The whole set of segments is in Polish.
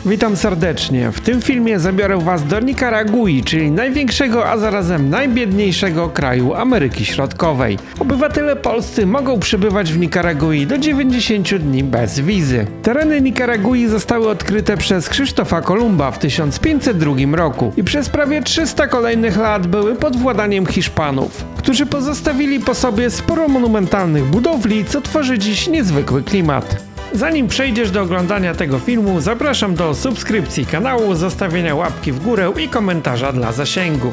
Witam serdecznie. W tym filmie zabiorę Was do Nikaragui, czyli największego, a zarazem najbiedniejszego kraju Ameryki Środkowej. Obywatele polscy mogą przebywać w Nikaragui do 90 dni bez wizy. Tereny Nikaragui zostały odkryte przez Krzysztofa Kolumba w 1502 roku i przez prawie 300 kolejnych lat były pod władaniem Hiszpanów, którzy pozostawili po sobie sporo monumentalnych budowli, co tworzy dziś niezwykły klimat. Zanim przejdziesz do oglądania tego filmu, zapraszam do subskrypcji kanału, zostawienia łapki w górę i komentarza dla zasięgu.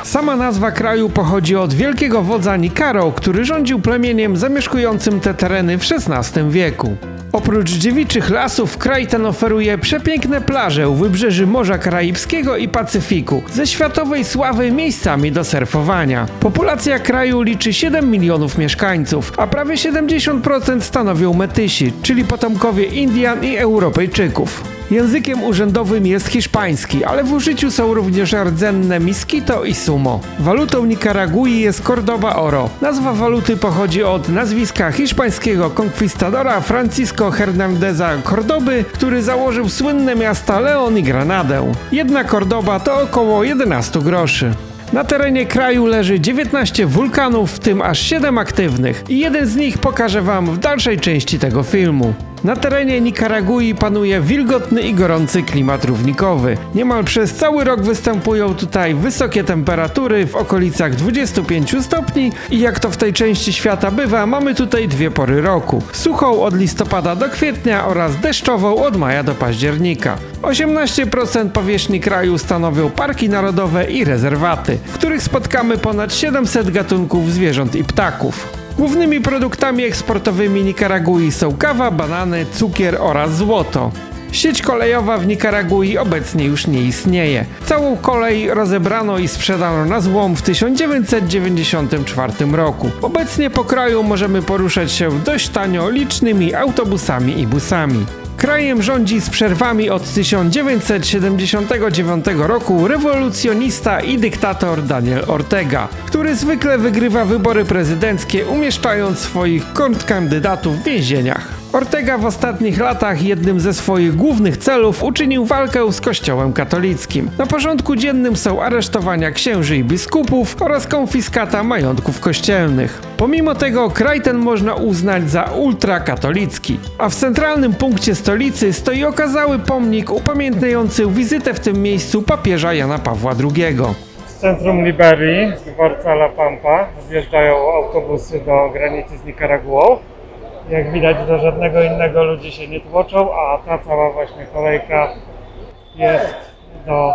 Sama nazwa kraju pochodzi od wielkiego wodza Nicaro, który rządził plemieniem zamieszkującym te tereny w XVI wieku. Oprócz dziewiczych lasów, kraj ten oferuje przepiękne plaże u wybrzeży Morza Karaibskiego i Pacyfiku, ze światowej sławy miejscami do surfowania. Populacja kraju liczy 7 milionów mieszkańców, a prawie 70% stanowią Metysi, czyli potomkowie Indian i Europejczyków. Językiem urzędowym jest hiszpański, ale w użyciu są również rdzenne miskito i sumo. Walutą Nikaragui jest Cordoba Oro. Nazwa waluty pochodzi od nazwiska hiszpańskiego konkwistadora Francisco Hernandeza Cordoby, który założył słynne miasta León i Granadę. Jedna Cordoba to około 11 groszy. Na terenie kraju leży 19 wulkanów, w tym aż 7 aktywnych i jeden z nich pokażę Wam w dalszej części tego filmu. Na terenie Nikaragui panuje wilgotny i gorący klimat równikowy. Niemal przez cały rok występują tutaj wysokie temperatury w okolicach 25 stopni i jak to w tej części świata bywa, mamy tutaj dwie pory roku. Suchą od listopada do kwietnia oraz deszczową od maja do października. 18% powierzchni kraju stanowią parki narodowe i rezerwaty, w których spotkamy ponad 700 gatunków zwierząt i ptaków. Głównymi produktami eksportowymi Nikaragui są kawa, banany, cukier oraz złoto. Sieć kolejowa w Nikaragui obecnie już nie istnieje. Całą kolej rozebrano i sprzedano na złom w 1994 roku. Obecnie po kraju możemy poruszać się dość tanio licznymi autobusami i busami. Krajem rządzi z przerwami od 1979 roku rewolucjonista i dyktator Daniel Ortega, który zwykle wygrywa wybory prezydenckie, umieszczając swoich kontrkandydatów w więzieniach. Ortega w ostatnich latach jednym ze swoich głównych celów uczynił walkę z Kościołem katolickim. Na porządku dziennym są aresztowania księży i biskupów oraz konfiskata majątków kościelnych. Pomimo tego kraj ten można uznać za ultrakatolicki, a w centralnym punkcie stolicy stoi okazały pomnik upamiętniający wizytę w tym miejscu papieża Jana Pawła II. Z centrum Liberii, z dworca La Pampa, wjeżdżają autobusy do granicy z Nikaraguą. Jak widać, do żadnego innego ludzie się nie tłoczą, a ta cała właśnie kolejka jest do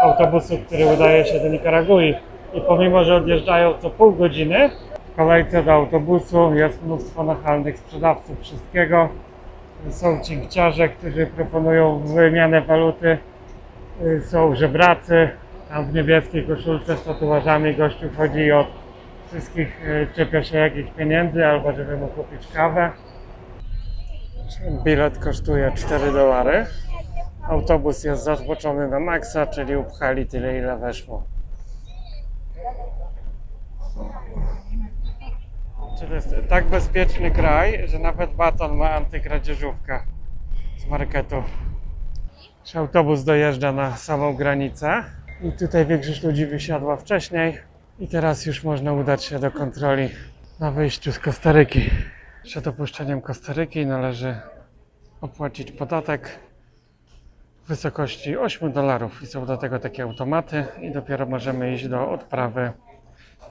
autobusu, który udaje się do Nikaragui. I pomimo, że odjeżdżają co pół godziny, w kolejce do autobusu jest mnóstwo nachalnych sprzedawców wszystkiego. Są cinkciarze, którzy proponują wymianę waluty, są żebracy, tam w niebieskiej koszulce z tatuażami gościu chodzi i od wszystkich czepia się jakichś pieniędzy albo żeby mu kupić kawę. Bilet kosztuje $4. Autobus jest zatłoczony na maksa, czyli upchali tyle, ile weszło. Czyli jest tak bezpieczny kraj, że nawet baton ma antykradzieżówkę z marketu. Autobus dojeżdża na samą granicę i tutaj większość ludzi wysiadła wcześniej i teraz już można udać się do kontroli na wyjściu z Kostaryki. Przed opuszczeniem Kostaryki należy opłacić podatek w wysokości $8 i są do tego takie automaty i dopiero możemy iść do odprawy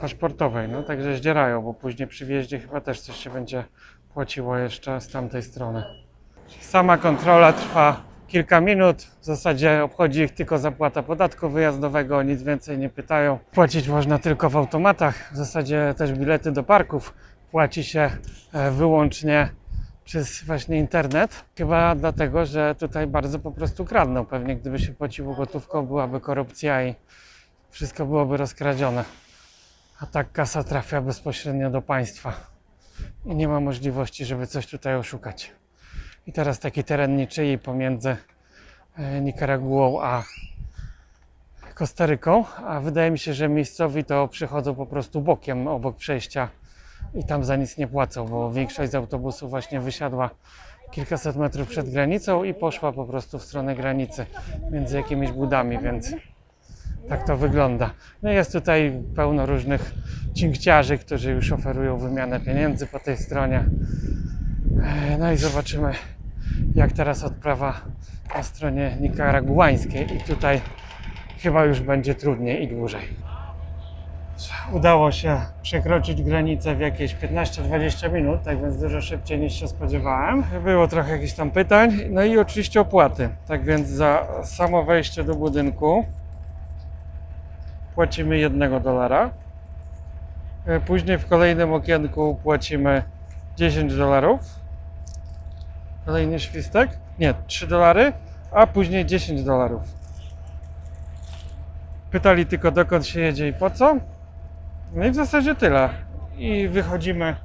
paszportowej. No także zdzierają, bo później przy wjeździe chyba też coś się będzie płaciło jeszcze z tamtej strony. Sama kontrola trwa kilka minut, w zasadzie obchodzi ich tylko zapłata podatku wyjazdowego, nic więcej nie pytają. Płacić można tylko w automatach, w zasadzie też bilety do parków płaci się wyłącznie przez właśnie internet. Chyba dlatego, że tutaj bardzo po prostu kradną. Pewnie gdyby się płaciło gotówką, byłaby korupcja i wszystko byłoby rozkradzione. A tak kasa trafia bezpośrednio do państwa i nie ma możliwości, żeby coś tutaj oszukać. I teraz taki teren niczyi pomiędzy Nikaraguą a Kostaryką, a wydaje mi się, że miejscowi to przychodzą po prostu bokiem obok przejścia i tam za nic nie płacą, bo większość z autobusów właśnie wysiadła kilkaset metrów przed granicą i poszła po prostu w stronę granicy między jakimiś budami, więc tak to wygląda. No jest tutaj pełno różnych cinkciarzy, którzy już oferują wymianę pieniędzy po tej stronie. No i zobaczymy, jak teraz odprawa na stronie nikaraguańskiej i tutaj chyba już będzie trudniej i dłużej. Udało się przekroczyć granicę w jakieś 15-20 minut, tak więc dużo szybciej niż się spodziewałem. Było trochę jakichś tam pytań, no i oczywiście opłaty. Tak więc za samo wejście do budynku płacimy $1. Później w kolejnym okienku płacimy $10. Kolejny świstek? Nie, $3, a później $10. Pytali tylko dokąd się jedzie i po co. No i w zasadzie tyle. I wychodzimy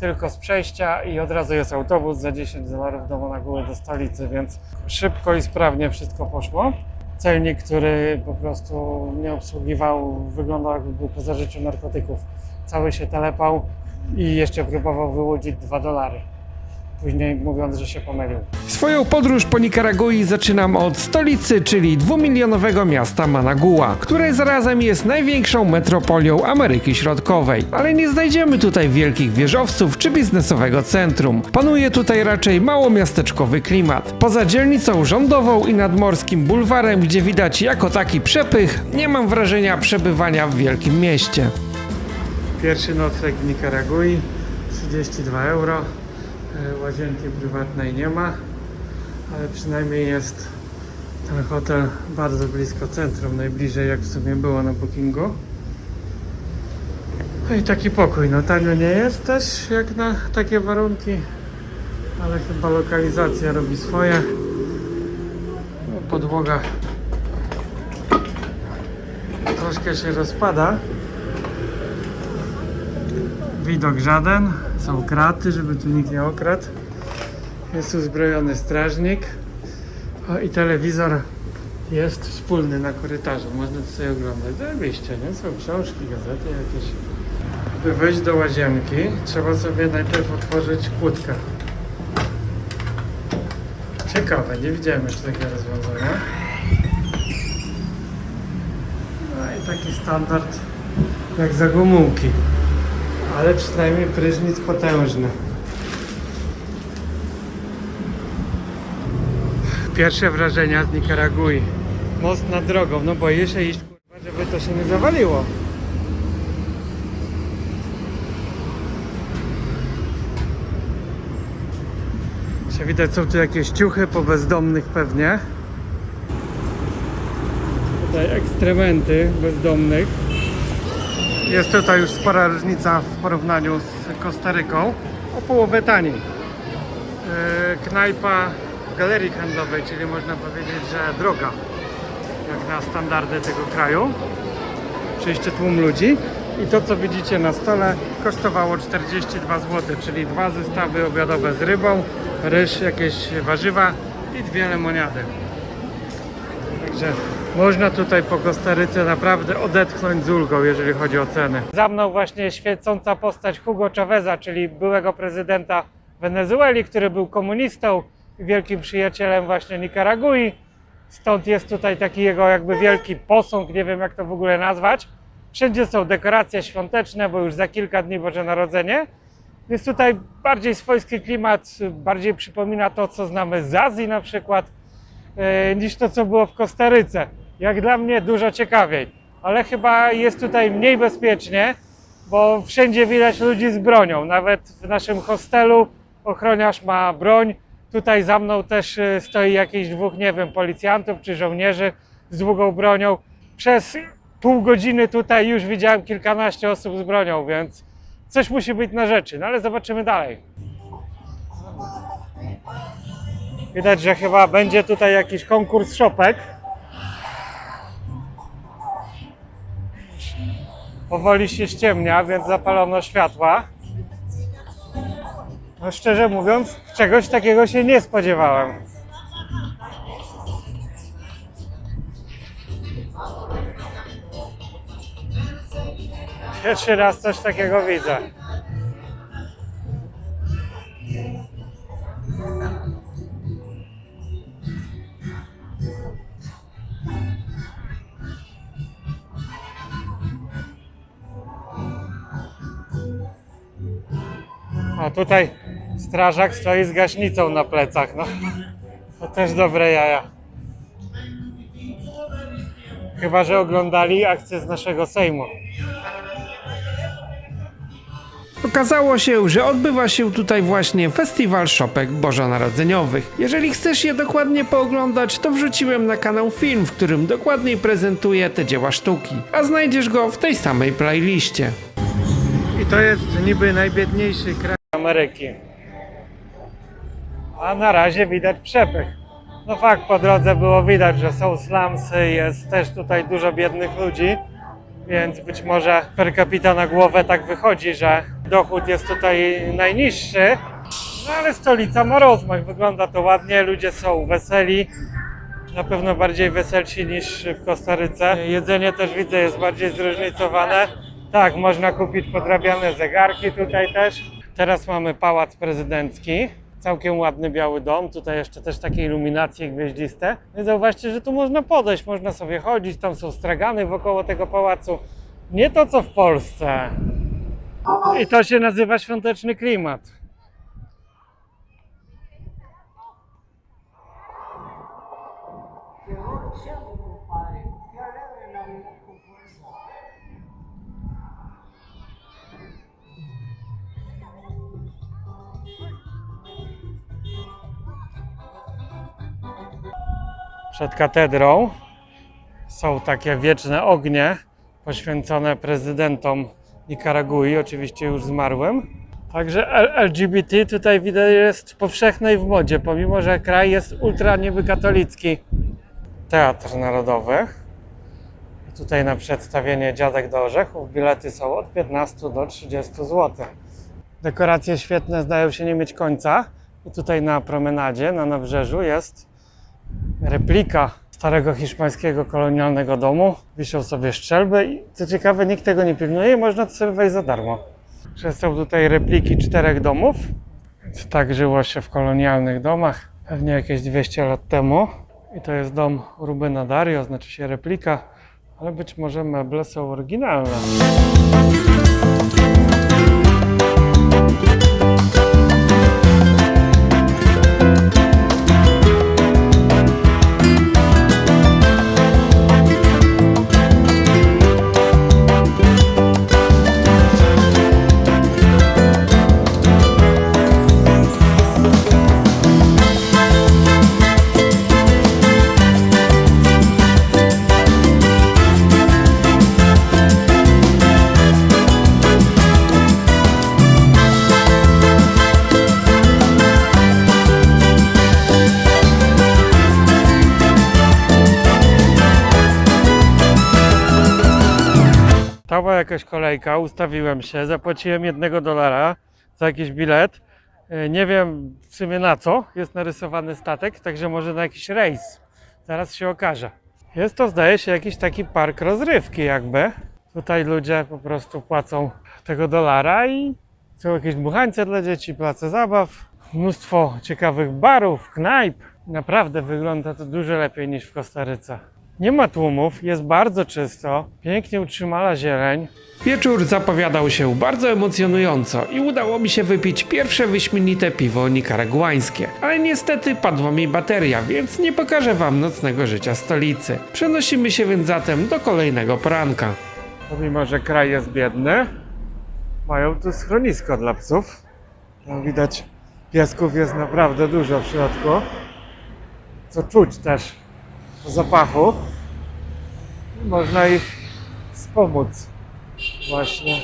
tylko z przejścia i od razu jest autobus za $10 do Managui, do stolicy, więc szybko i sprawnie wszystko poszło. Celnik, który po prostu nie obsługiwał, wyglądał jakby był po zażyciu narkotyków. Cały się telepał i jeszcze próbował wyłudzić $2. Później mówiąc, że się pomylił. Swoją podróż po Nikaragui zaczynam od stolicy, czyli 2-milionowego miasta Managua, które zarazem jest największą metropolią Ameryki Środkowej. Ale nie znajdziemy tutaj wielkich wieżowców czy biznesowego centrum. Panuje tutaj raczej małomiasteczkowy klimat. Poza dzielnicą rządową i nadmorskim bulwarem, gdzie widać jako taki przepych, nie mam wrażenia przebywania w wielkim mieście. Pierwszy nocleg w Nikaragui, €32. Łazienki prywatnej nie ma, ale przynajmniej jest ten hotel bardzo blisko centrum, najbliżej jak w sumie było na Bookingu. No i taki pokój, no tanio nie jest też jak na takie warunki, ale chyba lokalizacja robi swoje. No, podłoga troszkę się rozpada. Widok żaden, są kraty, żeby tu nikt nie okradł. Jest uzbrojony strażnik. O, i telewizor jest wspólny na korytarzu, można to sobie oglądać. Zajebiście, nie? Są książki, gazety jakieś. By wejść do łazienki, trzeba sobie najpierw otworzyć kłódkę. Ciekawe, nie widziałem jeszcze takiego rozwiązania. No i taki standard jak za Gomułki. Ale przynajmniej prysznic potężny. Pierwsze wrażenia z Nikaragui. Most nad drogą, no boję się iść, kurwa, żeby to się nie zawaliło. Się widać, są tu jakieś ciuchy po bezdomnych pewnie. Tutaj ekstrementy bezdomnych. Jest tutaj już spora różnica w porównaniu z Kostaryką. O połowę taniej. Knajpa w galerii handlowej, czyli można powiedzieć, że droga. Jak na standardy tego kraju. Oczywiście tłum ludzi. I to, co widzicie na stole, kosztowało 42 zł, czyli 2 zestawy obiadowe z rybą, ryż, jakieś warzywa i 2 lemoniady. Także można tutaj po Kostaryce naprawdę odetchnąć z ulgą, jeżeli chodzi o ceny. Za mną właśnie świecąca postać Hugo Chaveza, czyli byłego prezydenta Wenezueli, który był komunistą i wielkim przyjacielem właśnie Nikaragui. Stąd jest tutaj taki jego jakby wielki posąg, nie wiem jak to w ogóle nazwać. Wszędzie są dekoracje świąteczne, bo już za kilka dni Boże Narodzenie. Jest tutaj bardziej swojski klimat, bardziej przypomina to, co znamy z Azji na przykład, niż to, co było w Kostaryce. Jak dla mnie dużo ciekawiej, ale chyba jest tutaj mniej bezpiecznie, bo wszędzie widać ludzi z bronią. Nawet w naszym hostelu ochroniarz ma broń. Tutaj za mną też stoi jakieś 2, nie wiem, policjantów czy żołnierzy z długą bronią. Przez pół godziny tutaj już widziałem kilkanaście osób z bronią, więc coś musi być na rzeczy, no ale zobaczymy dalej. Widać, że chyba będzie tutaj jakiś konkurs szopek. Powoli się ściemnia, więc zapalono światła. No szczerze mówiąc, czegoś takiego się nie spodziewałem. Pierwszy raz coś takiego widzę. A tutaj strażak stoi z gaśnicą na plecach, no. To też dobre jaja. Chyba że oglądali akcję z naszego Sejmu. Okazało się, że odbywa się tutaj właśnie festiwal szopek bożonarodzeniowych. Jeżeli chcesz je dokładnie pooglądać, to wrzuciłem na kanał film, w którym dokładniej prezentuję te dzieła sztuki, a znajdziesz go w tej samej playliście. I to jest niby najbiedniejszy kraj Ameryki. A na razie widać przepych. No fakt, po drodze było widać, że są slumsy, jest też tutaj dużo biednych ludzi, więc być może per capita na głowę tak wychodzi, że dochód jest tutaj najniższy. No ale stolica ma rozmach, wygląda to ładnie, ludzie są weseli. Na pewno bardziej weselsi niż w Kostaryce. Jedzenie też widzę jest bardziej zróżnicowane. Tak, można kupić podrabiane zegarki tutaj też. Teraz mamy pałac prezydencki. Całkiem ładny biały dom. Tutaj jeszcze też takie iluminacje gwieździste. No i zauważcie, że tu można podejść, można sobie chodzić. Tam są stragany wokoło tego pałacu. Nie to co w Polsce. I to się nazywa świąteczny klimat. Przed katedrą są takie wieczne ognie poświęcone prezydentom Nikaragui, oczywiście już zmarłym. Także LGBT tutaj widać jest powszechnej w modzie, pomimo że kraj jest ultra niby katolicki. Teatr Narodowy. Tutaj na przedstawienie Dziadek do Orzechów bilety są od 15 do 30 zł. Dekoracje świetne zdają się nie mieć końca. I tutaj na promenadzie, na nabrzeżu jest replika starego hiszpańskiego kolonialnego domu. Wiszą sobie szczelby i co ciekawe nikt tego nie pilnuje i można to sobie wejść za darmo. Są tutaj repliki 4 domów. Więc tak żyło się w kolonialnych domach pewnie jakieś 200 lat temu. I to jest dom Rubena Dario, znaczy się replika, ale być może meble są oryginalne. Stała jakaś kolejka, ustawiłem się, zapłaciłem $1 za jakiś bilet. Nie wiem w sumie na co jest narysowany statek, także może na jakiś rejs. Zaraz się okaże. Jest to, zdaje się, jakiś taki park rozrywki jakby. Tutaj ludzie po prostu płacą tego $1 i są jakieś dmuchańce dla dzieci, place zabaw. Mnóstwo ciekawych barów, knajp. Naprawdę wygląda to dużo lepiej niż w Kostaryce. Nie ma tłumów, jest bardzo czysto, pięknie utrzymana zieleń. Wieczór zapowiadał się bardzo emocjonująco i udało mi się wypić pierwsze wyśmienite piwo nikaraguańskie. Ale niestety padła mi bateria, więc nie pokażę wam nocnego życia stolicy. Przenosimy się więc zatem do kolejnego poranka. Pomimo że kraj jest biedny, mają tu schronisko dla psów. Jak widać, piesków jest naprawdę dużo w środku. Co czuć też po zapachu. Można ich wspomóc właśnie.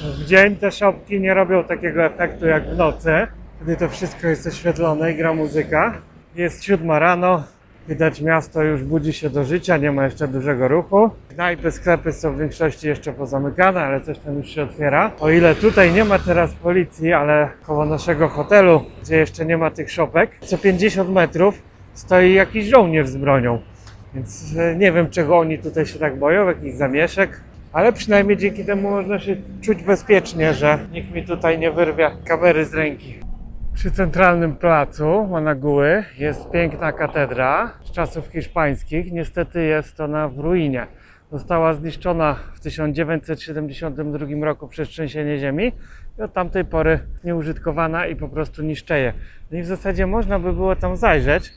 W dzień te szopki nie robią takiego efektu jak w nocy, kiedy to wszystko jest oświetlone i gra muzyka. Jest 7 rano, widać miasto już budzi się do życia, nie ma jeszcze dużego ruchu. Knajpy, sklepy są w większości jeszcze pozamykane, ale coś tam już się otwiera. O ile tutaj nie ma teraz policji, ale koło naszego hotelu, gdzie jeszcze nie ma tych szopek, co 50 metrów stoi jakiś żołnierz z bronią. Więc nie wiem czego oni tutaj się tak boją, jakichś zamieszek. Ale przynajmniej dzięki temu można się czuć bezpiecznie, że nikt mi tutaj nie wyrwie kamery z ręki. Przy centralnym placu Managui jest piękna katedra z czasów hiszpańskich. Niestety jest ona w ruinie. Została zniszczona w 1972 roku przez trzęsienie ziemi i od tamtej pory nieużytkowana i po prostu niszczeje. No i w zasadzie można by było tam zajrzeć,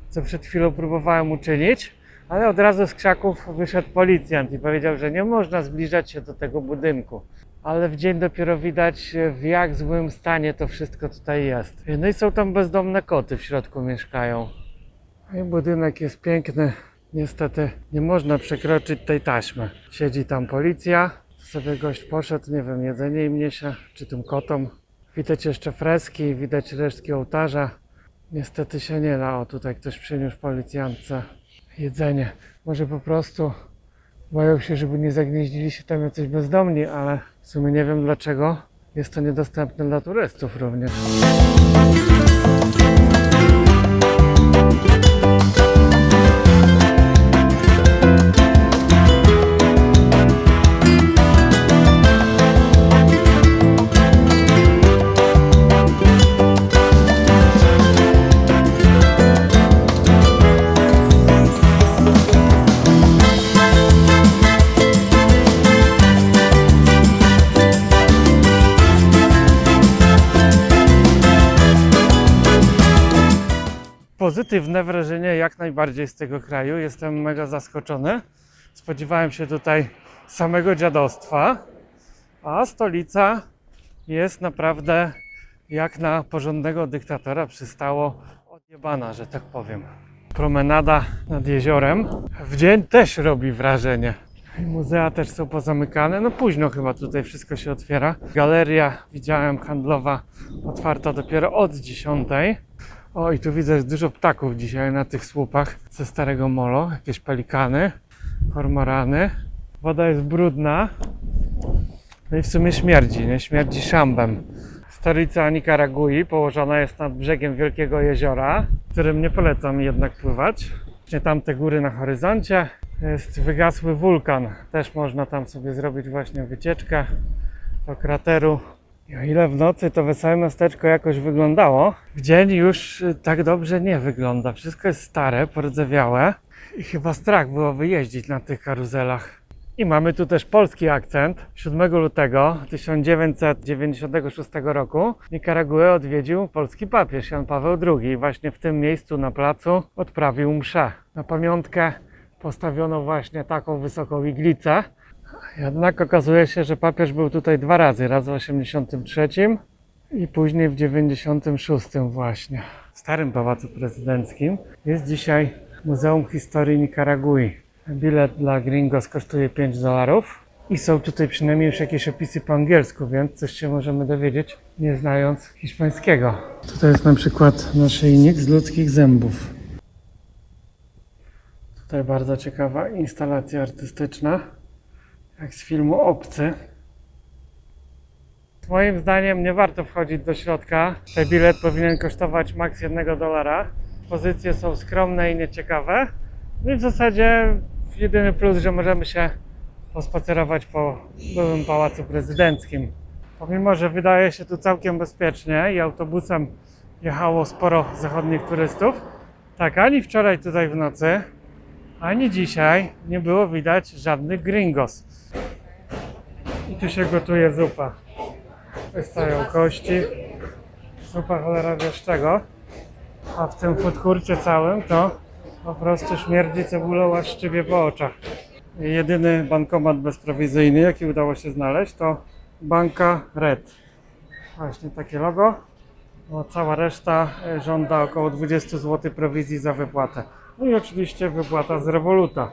co przed chwilą próbowałem uczynić, ale od razu z krzaków wyszedł policjant i powiedział, że nie można zbliżać się do tego budynku. Ale w dzień dopiero widać, w jak złym stanie to wszystko tutaj jest. No i są tam bezdomne koty, w środku mieszkają. I budynek jest piękny. Niestety nie można przekroczyć tej taśmy. Siedzi tam policja, sobie gość poszedł, nie wiem, jedzenie im niesie, czy tym kotom. Widać jeszcze freski, widać resztki ołtarza. Niestety się nie da. O, tutaj ktoś przyniósł policjantce jedzenie. Może po prostu boją się, żeby nie zagnieździli się tam jacyś bezdomni, ale w sumie nie wiem dlaczego. Jest to niedostępne dla turystów również. Pozytywne wrażenie jak najbardziej z tego kraju. Jestem mega zaskoczony. Spodziewałem się tutaj samego dziadostwa, a stolica jest naprawdę jak na porządnego dyktatora przystało odjebana, że tak powiem. Promenada nad jeziorem w dzień też robi wrażenie. I muzea też są pozamykane. No późno chyba tutaj wszystko się otwiera. Galeria, widziałem, handlowa, otwarta dopiero od 10. O, i tu widzę dużo ptaków dzisiaj na tych słupach ze starego molo. Jakieś pelikany, kormorany. Woda jest brudna. No i w sumie śmierdzi, nie? Śmierdzi szambem. Stolica Nikaragui położona jest nad brzegiem wielkiego jeziora, którym nie polecam jednak pływać. Właśnie tam te góry na horyzoncie. Jest wygasły wulkan. Też można tam sobie zrobić właśnie wycieczkę do krateru. I o ile w nocy to wesołe miasteczko jakoś wyglądało, w dzień już tak dobrze nie wygląda. Wszystko jest stare, pordzewiałe i chyba strach było wyjeździć na tych karuzelach. I mamy tu też polski akcent. 7 lutego 1996 roku Nikaraguę odwiedził polski papież Jan Paweł II i właśnie w tym miejscu na placu odprawił mszę. Na pamiątkę postawiono właśnie taką wysoką iglicę. Jednak okazuje się, że papież był tutaj 2 razy. Raz w 83 i później w 96 właśnie. W starym pałacu prezydenckim jest dzisiaj Muzeum Historii Nikaragui. Bilet dla gringos kosztuje $5 i są tutaj przynajmniej już jakieś opisy po angielsku, więc coś się możemy dowiedzieć, nie znając hiszpańskiego. Tutaj jest na przykład naszyjnik z ludzkich zębów. Tutaj bardzo ciekawa instalacja artystyczna, jak z filmu Obcy. Moim zdaniem nie warto wchodzić do środka. Ten bilet powinien kosztować maks $1. Pozycje są skromne i nieciekawe. No i w zasadzie jedyny plus, że możemy się pospacerować po byłym pałacu prezydenckim. Pomimo, że wydaje się tu całkiem bezpiecznie i autobusem jechało sporo zachodnich turystów, tak ani wczoraj tutaj w nocy, ani dzisiaj nie było widać żadnych gringos. I tu się gotuje zupa. Wystają kości, zupa cholera wiesz czego, a w tym food courcie całym to po prostu śmierdzi cebulą, aż szczypie po oczach. Jedyny bankomat bezprowizyjny, jaki udało się znaleźć, to Banka Red. Właśnie takie logo, bo cała reszta żąda około 20 zł prowizji za wypłatę. No i oczywiście wypłata z Revoluta.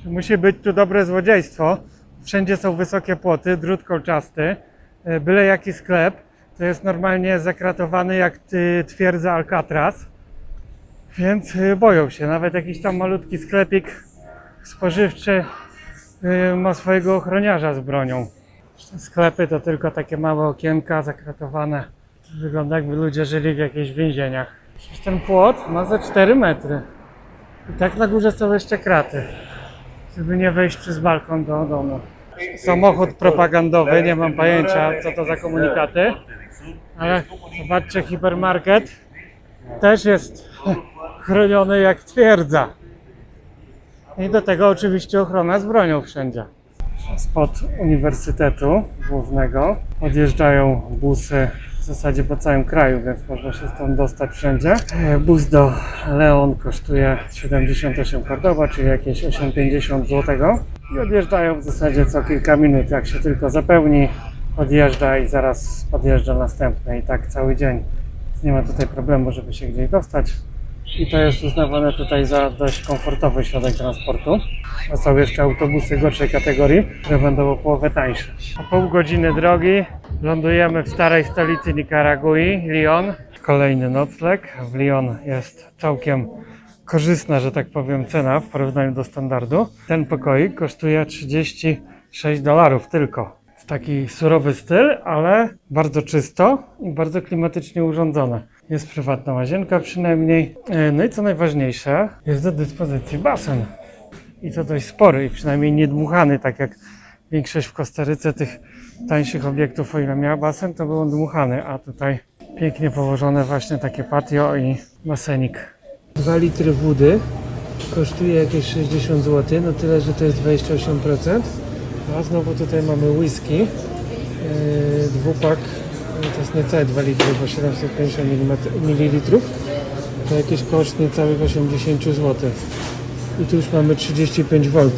Musi być tu dobre złodziejstwo. Wszędzie są wysokie płoty, drut kolczasty, byle jaki sklep to jest normalnie zakratowany jak twierdza Alcatraz, więc boją się. Nawet jakiś tam malutki sklepik spożywczy ma swojego ochroniarza z bronią. Sklepy to tylko takie małe okienka zakratowane. Wygląda jakby ludzie żyli w jakichś więzieniach. Przecież ten płot ma ze 4 metry. I tak na górze są jeszcze kraty. żeby nie wejść przez balkon do domu. Samochód propagandowy, nie mam pojęcia co to za komunikaty, ale zobaczcie, hipermarket też jest chroniony jak twierdza. I do tego oczywiście ochrona z bronią wszędzie. Spod Uniwersytetu Głównego odjeżdżają busy w zasadzie po całym kraju, więc można się stąd dostać wszędzie. Bus do Leon kosztuje 78 Cordoba, czyli jakieś 8,50 zł. I odjeżdżają w zasadzie co kilka minut, jak się tylko zapełni, odjeżdża i zaraz podjeżdża następny i tak cały dzień. Więc nie ma tutaj problemu, żeby się gdzieś dostać. I to jest uznawane tutaj za dość komfortowy środek transportu. A są jeszcze autobusy gorszej kategorii, które będą o połowę tańsze. Po pół godziny drogi lądujemy w starej stolicy Nikaragui, Lyon. Kolejny nocleg. W Lyon jest całkiem korzystna, że tak powiem, cena w porównaniu do standardu. Ten pokoik kosztuje $36 tylko. W taki surowy styl, ale bardzo czysto i bardzo klimatycznie urządzone. Jest prywatna łazienka przynajmniej. No i co najważniejsze, jest do dyspozycji basen. I to dość spory i przynajmniej niedmuchany, tak jak większość w Kostaryce tych tańszych obiektów, o ile miała basen, to był on dmuchany, a tutaj pięknie położone właśnie takie patio i basenik. 2 litry wody kosztuje jakieś 60 zł, no tyle, że to jest 28%. A znowu tutaj mamy whisky, dwupak, to jest niecałe 2 litry, bo 750 ml, to jakieś koszt niecałych 80 zł. I tu już mamy 35 V,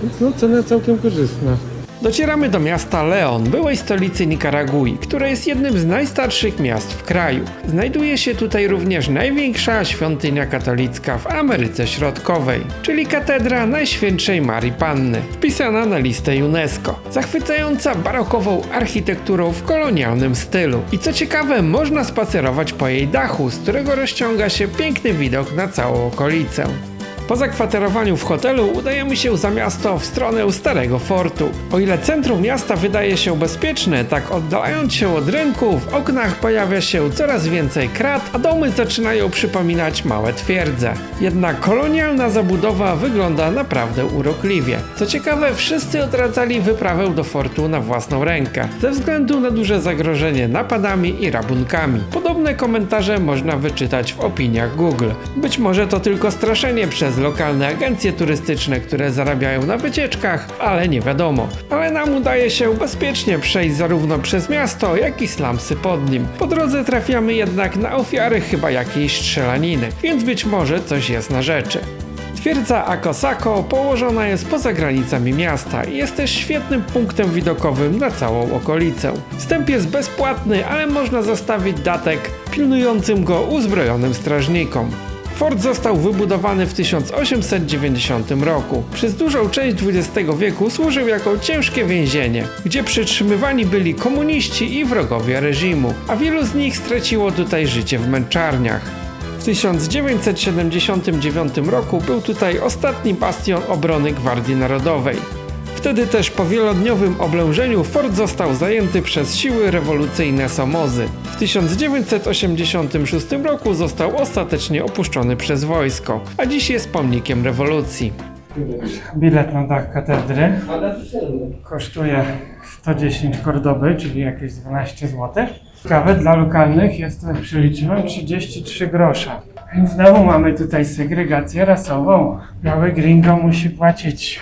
więc no cena całkiem korzystna. Docieramy do miasta Leon, byłej stolicy Nikaragui, które jest jednym z najstarszych miast w kraju. Znajduje się tutaj również największa świątynia katolicka w Ameryce Środkowej, czyli katedra Najświętszej Marii Panny, wpisana na listę UNESCO, zachwycająca barokową architekturą w kolonialnym stylu. I co ciekawe, można spacerować po jej dachu, z którego rozciąga się piękny widok na całą okolicę. Po zakwaterowaniu w hotelu udajemy się za miasto w stronę Starego Fortu. O ile centrum miasta wydaje się bezpieczne, tak oddalając się od rynku, w oknach pojawia się coraz więcej krat, a domy zaczynają przypominać małe twierdze. Jednak kolonialna zabudowa wygląda naprawdę urokliwie. Co ciekawe, wszyscy odradzali wyprawę do fortu na własną rękę, ze względu na duże zagrożenie napadami i rabunkami. Podobne komentarze można wyczytać w opiniach Google. Być może to tylko straszenie przez lokalne agencje turystyczne, które zarabiają na wycieczkach, ale nie wiadomo. Ale nam udaje się bezpiecznie przejść zarówno przez miasto, jak i slumsy pod nim. Po drodze trafiamy jednak na ofiary chyba jakiejś strzelaniny, więc być może coś jest na rzeczy. Twierdza Akosako położona jest poza granicami miasta i jest też świetnym punktem widokowym na całą okolicę. Wstęp jest bezpłatny, ale można zostawić datek pilnującym go uzbrojonym strażnikom. Fort został wybudowany w 1890 roku. Przez dużą część XX wieku służył jako ciężkie więzienie, gdzie przytrzymywani byli komuniści i wrogowie reżimu, a wielu z nich straciło tutaj życie w męczarniach. W 1979 roku był tutaj ostatni bastion obrony Gwardii Narodowej. Wtedy też po wielodniowym oblężeniu fort został zajęty przez siły rewolucyjne Somozy. W 1986 roku został ostatecznie opuszczony przez wojsko, a dziś jest pomnikiem rewolucji. Bilet na dach katedry kosztuje 110 Cordoby, czyli jakieś 12 zł. Ciekawe, dla lokalnych jest, to przeliczyłem, 33 grosze. Więc znowu mamy tutaj segregację rasową. Biały gringo musi płacić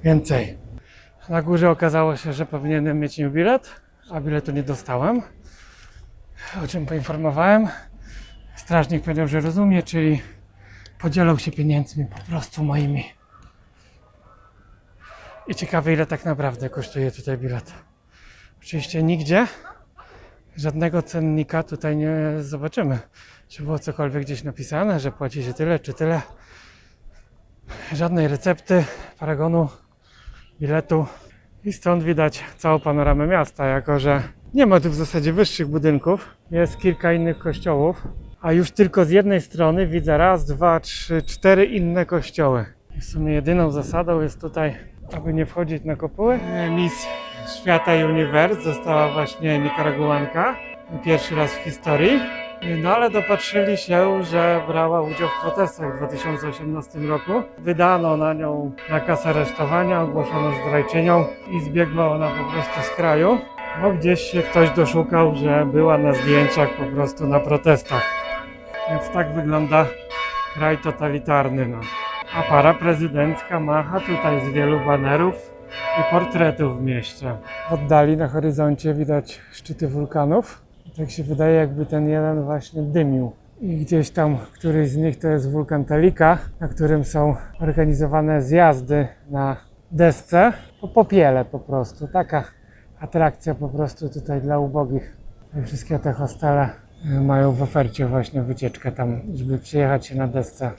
więcej. Na górze okazało się, że powinienem mieć bilet, a biletu nie dostałem. O czym poinformowałem. Strażnik powiedział, że rozumie, czyli podzielą się pieniędzmi po prostu moimi. I ciekawe, ile tak naprawdę kosztuje tutaj bilet. Oczywiście nigdzie żadnego cennika tutaj nie zobaczymy. Czy było cokolwiek gdzieś napisane, że płaci się tyle czy tyle. Żadnej recepty, paragonu, biletu. I stąd widać całą panoramę miasta, jako że nie ma tu w zasadzie wyższych budynków. Jest kilka innych kościołów, a już tylko z jednej strony widzę raz, dwa, trzy, cztery inne kościoły. I w sumie jedyną zasadą jest tutaj, aby nie wchodzić na kopuły. Miss Świata i Uniwers została właśnie Nikaraguanka. Pierwszy raz w historii. No ale dopatrzyli się, że brała udział w protestach w 2018 roku. Wydano na nią nakaz aresztowania, ogłoszono zdrajczynią i zbiegła ona po prostu z kraju. No gdzieś się ktoś doszukał, że była na zdjęciach po prostu na protestach. Więc tak wygląda kraj totalitarny. No. A para prezydencka macha tutaj z wielu banerów i portretów w mieście. W oddali na horyzoncie widać szczyty wulkanów. Tak się wydaje, jakby ten jeden właśnie dymił. I gdzieś tam któryś z nich to jest wulkan Telika, na którym są organizowane zjazdy na desce po popiele po prostu. Taka atrakcja po prostu tutaj dla ubogich. I wszystkie te hostele mają w ofercie właśnie wycieczkę tam, żeby przyjechać się na desce.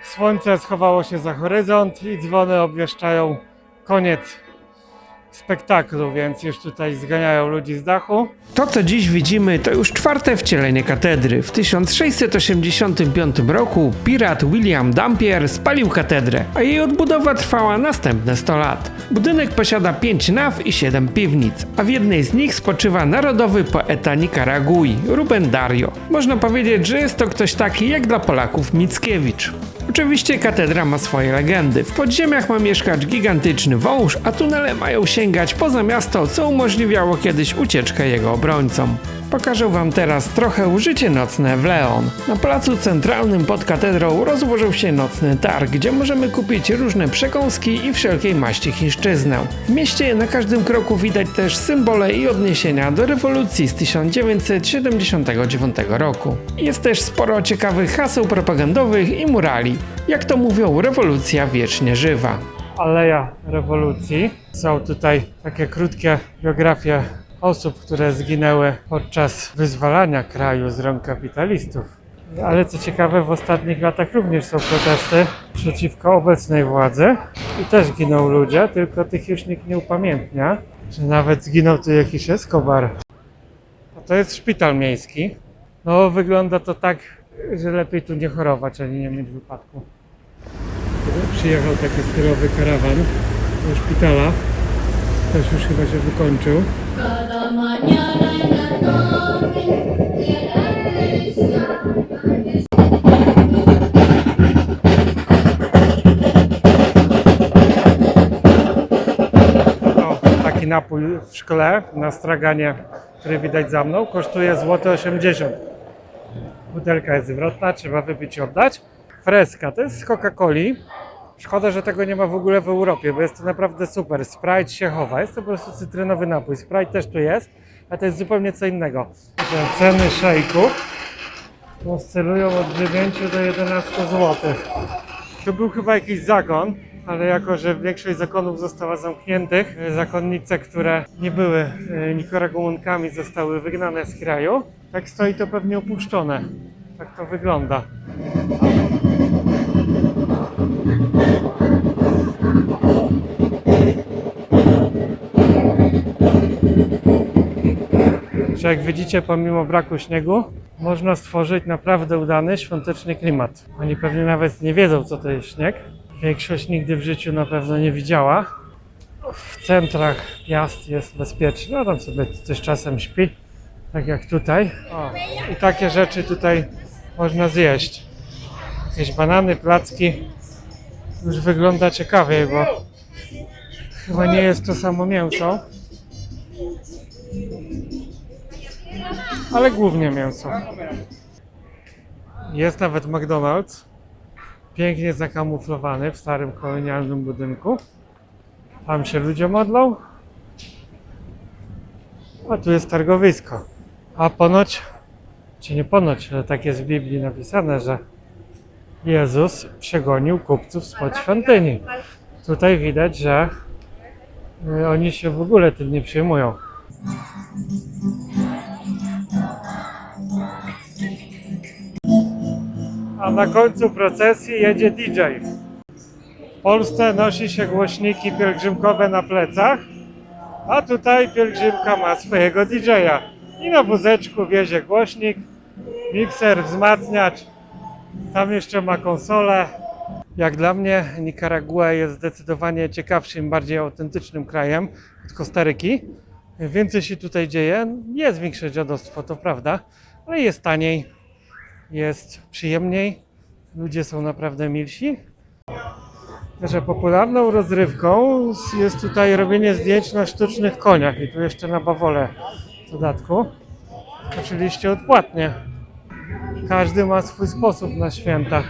Słońce schowało się za horyzont i dzwony obwieszczają koniec spektaklu, więc już tutaj zganiają ludzi z dachu. To, co dziś widzimy, to już czwarte wcielenie katedry. W 1685 roku pirat William Dampier spalił katedrę, a jej odbudowa trwała następne 100 lat. Budynek posiada 5 naw i 7 piwnic, a w jednej z nich spoczywa narodowy poeta Nikaragui, Rubén Dario. Można powiedzieć, że jest to ktoś taki jak dla Polaków Mickiewicz. Oczywiście katedra ma swoje legendy. W podziemiach ma mieszkać gigantyczny wąż, a tunele mają sięgać poza miasto, co umożliwiało kiedyś ucieczkę jego obrońcom. Pokażę wam teraz trochę życie nocne w Leon. Na placu centralnym pod katedrą rozłożył się nocny targ, gdzie możemy kupić różne przekąski i wszelkiej maści chińszczyznę. W mieście na każdym kroku widać też symbole i odniesienia do rewolucji z 1979 roku. Jest też sporo ciekawych haseł propagandowych i murali. Jak to mówią, rewolucja wiecznie żywa. Aleja rewolucji. Są tutaj takie krótkie biografie osób, które zginęły podczas wyzwalania kraju z rąk kapitalistów. Ale co ciekawe, w ostatnich latach również są protesty przeciwko obecnej władzy i też giną ludzie, tylko tych już nikt nie upamiętnia, że nawet zginął tu jakiś Escobar. A to jest szpital miejski. No wygląda to tak, że lepiej tu nie chorować, ani nie mieć wypadku. Przyjechał taki styrowy karawan do szpitala. Też już chyba się wykończył. O, taki napój w szkle na straganie, który widać za mną, kosztuje złoty 80 zł. Butelka jest zwrotna, trzeba wypić i oddać. Freska, to jest z Coca-Coli. Szkoda, że tego nie ma w ogóle w Europie, bo jest to naprawdę super. Sprite się chowa. Jest to po prostu cytrynowy napój. Sprite też tu jest, a to jest zupełnie co innego. Ceny szejków oscylują od 9 do 11 zł. Tu był chyba jakiś zakon, ale jako, że większość zakonów została zamkniętych, zakonnice, które nie były Nikaraguankami, zostały wygnane z kraju. Tak stoi to pewnie opuszczone. Tak to wygląda. Że jak widzicie, pomimo braku śniegu, można stworzyć naprawdę udany świąteczny klimat. Oni pewnie nawet nie wiedzą, co to jest śnieg. Większość nigdy w życiu na pewno nie widziała. W centrach miast jest bezpiecznie, tam sobie coś czasem śpi, tak jak tutaj. O, i takie rzeczy tutaj można zjeść. Jakieś banany, placki. Już wygląda ciekawiej, bo chyba nie jest to samo mięso. Ale głównie mięso. Jest nawet McDonald's. Pięknie zakamuflowany w starym kolonialnym budynku. Tam się ludzie modlą. A tu jest targowisko. A ponoć, czy nie ponoć, ale tak jest w Biblii napisane, że Jezus przegonił kupców spod świątyni. Tutaj widać, że oni się w ogóle tym nie przejmują. A na końcu procesji jedzie DJ. W Polsce nosi się głośniki pielgrzymkowe na plecach, a tutaj pielgrzymka ma swojego DJ-a. I na wózeczku wiezie głośnik, mikser, wzmacniacz. Tam jeszcze ma konsolę. Jak dla mnie Nikaragua jest zdecydowanie ciekawszym, bardziej autentycznym krajem od Kostaryki. Więcej się tutaj dzieje. Jest większe dziadostwo, to prawda, ale jest taniej, jest przyjemniej, ludzie są naprawdę milsi. Że popularną rozrywką jest tutaj robienie zdjęć na sztucznych koniach i tu jeszcze na bawole w dodatku. Oczywiście odpłatnie. Każdy ma swój sposób na święta.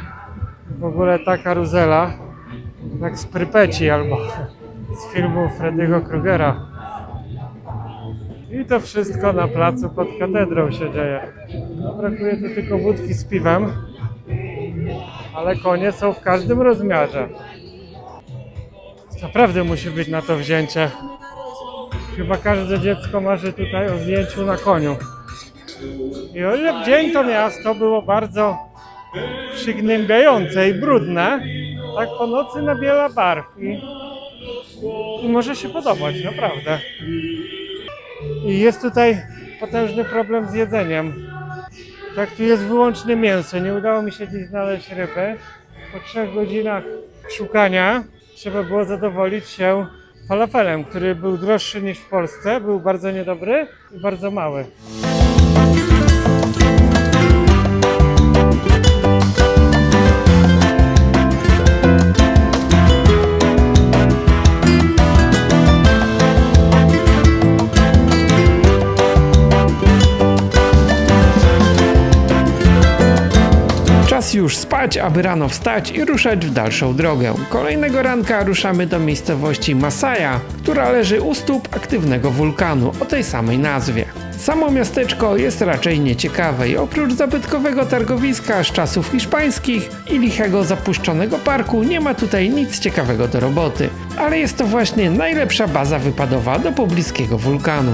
W ogóle ta karuzela, jak z Prypeci albo z filmu Freddy'ego Krugera. I to wszystko na placu pod katedrą się dzieje. Brakuje tu tylko wódki z piwem, ale konie są w każdym rozmiarze. Naprawdę musi być na to wzięcie. Chyba każde dziecko marzy tutaj o zdjęciu na koniu. I o ile w dzień to miasto było bardzo przygnębiające i brudne, tak po nocy nabiera barw i może się podobać, naprawdę. I jest tutaj potężny problem z jedzeniem. Tak, tu jest wyłącznie mięso. Nie udało mi się dziś znaleźć ryby. Po 3 godzinach szukania trzeba było zadowolić się falafelem, który był droższy niż w Polsce, był bardzo niedobry i bardzo mały. Czas już spać, aby rano wstać i ruszać w dalszą drogę. Kolejnego ranka ruszamy do miejscowości Masaya, która leży u stóp aktywnego wulkanu o tej samej nazwie. Samo miasteczko jest raczej nieciekawe i oprócz zabytkowego targowiska z czasów hiszpańskich i lichego zapuszczonego parku nie ma tutaj nic ciekawego do roboty, ale jest to właśnie najlepsza baza wypadowa do pobliskiego wulkanu.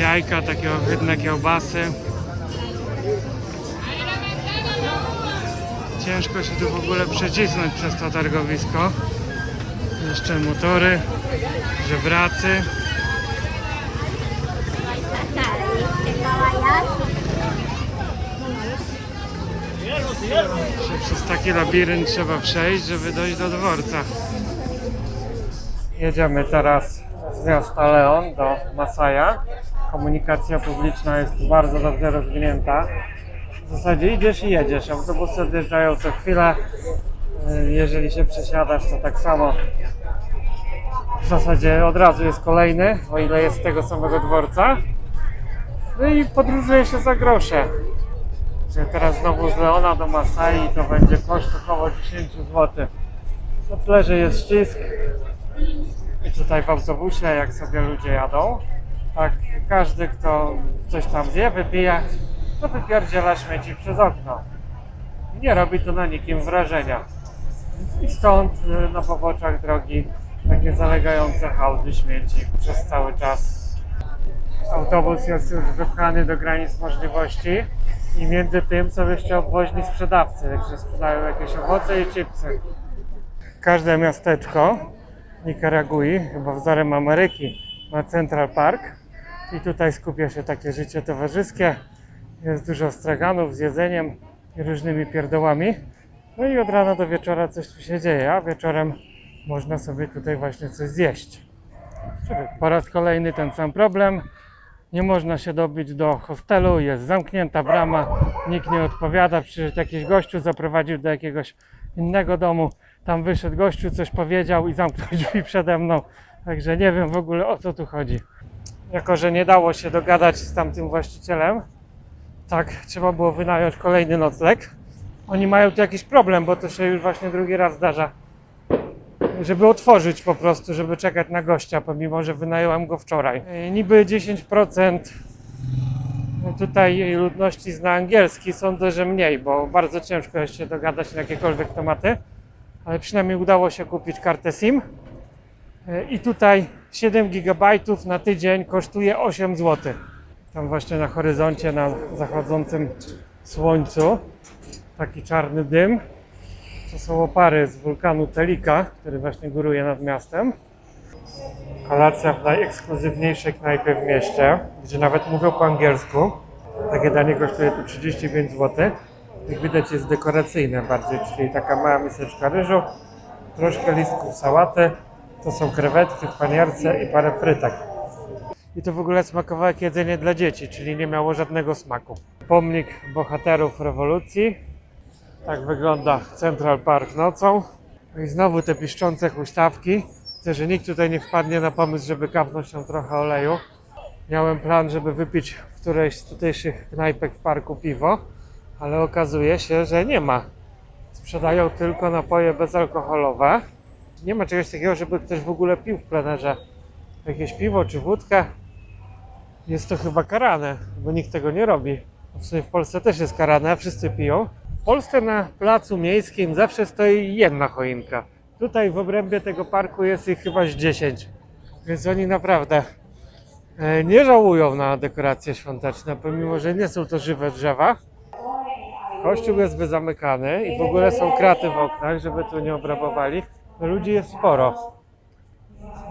Jajka, takie ohydne kiełbasy. Ciężko się tu w ogóle przecisnąć przez to targowisko. Jeszcze motory, żebracy. Przez taki labirynt trzeba przejść, żeby dojść do dworca. Jedziemy teraz z miasta Leon do Masaya. Komunikacja publiczna jest bardzo dobrze rozwinięta. W zasadzie idziesz i jedziesz. Autobusy odjeżdżają co chwilę. Jeżeli się przesiadasz, to tak samo. W zasadzie od razu jest kolejny, o ile jest z tego samego dworca. No i podróżuje się za grosze. Że teraz znowu z Leona do Masai to będzie koszt około 10 zł. No tyle, że jest ścisk. I tutaj w autobusie, jak sobie ludzie jadą, tak każdy, kto coś tam zje, wypije, to wypierdziela śmieci przez okno. Nie robi to na nikim wrażenia. I stąd na poboczach drogi takie zalegające hałdy śmieci przez cały czas. Autobus jest już wypchany do granic możliwości i między tym są jeszcze obwoźni sprzedawcy, którzy sprzedają jakieś owoce i chipsy. Każde miasteczko Nikaragui, chyba wzorem Ameryki, ma Central Park i tutaj skupia się takie życie towarzyskie. Jest dużo straganów z jedzeniem i różnymi pierdołami. No i od rana do wieczora coś tu się dzieje, a wieczorem można sobie tutaj właśnie coś zjeść. Po raz kolejny ten sam problem. Nie można się dobić do hostelu, jest zamknięta brama, nikt nie odpowiada. Przyszedł jakiś gościu, zaprowadził do jakiegoś innego domu. Tam wyszedł gościu, coś powiedział i zamknął drzwi przede mną. Także nie wiem w ogóle, o co tu chodzi. Jako że nie dało się dogadać z tamtym właścicielem, tak trzeba było wynająć kolejny nocleg. Oni mają tu jakiś problem, bo to się już właśnie drugi raz zdarza. Żeby otworzyć po prostu, żeby czekać na gościa, pomimo że wynająłem go wczoraj. Niby 10% tutaj ludności zna angielski, sądzę, że mniej, bo bardzo ciężko jest się dogadać na jakiekolwiek tematy. Ale przynajmniej udało się kupić kartę SIM. I tutaj 7 GB na tydzień kosztuje 8 zł. Tam właśnie na horyzoncie, na zachodzącym słońcu, taki czarny dym. To są opary z wulkanu Telika, który właśnie góruje nad miastem. Kolacja w najekskluzywniejszej knajpie w mieście, gdzie nawet mówią po angielsku. Takie danie kosztuje tu 35 zł. Jak widać jest dekoracyjne bardziej, czyli taka mała miseczka ryżu, troszkę listków sałaty, to są krewetki w panierce i parę frytek. I to w ogóle smakowało jak jedzenie dla dzieci, czyli nie miało żadnego smaku. Pomnik bohaterów rewolucji. Tak wygląda Central Park nocą. No i znowu te piszczące huśtawki. Chcę, że nikt tutaj nie wpadnie na pomysł, żeby kapnąć tam trochę oleju. Miałem plan, żeby wypić w którejś z tutejszych knajpek w parku piwo, ale okazuje się, że nie ma. Sprzedają tylko napoje bezalkoholowe. Nie ma czegoś takiego, żeby ktoś w ogóle pił w plenerze. Jakieś piwo czy wódkę. Jest to chyba karane, bo nikt tego nie robi. W sumie w Polsce też jest karane, a wszyscy piją. W Polsce na placu miejskim zawsze stoi jedna choinka. Tutaj w obrębie tego parku jest ich chyba z 10. Więc oni naprawdę nie żałują na dekoracje świąteczne, pomimo że nie są to żywe drzewa. Kościół jest wyzamykany i w ogóle są kraty w oknach, żeby tu nie obrabowali. No, ludzi jest sporo.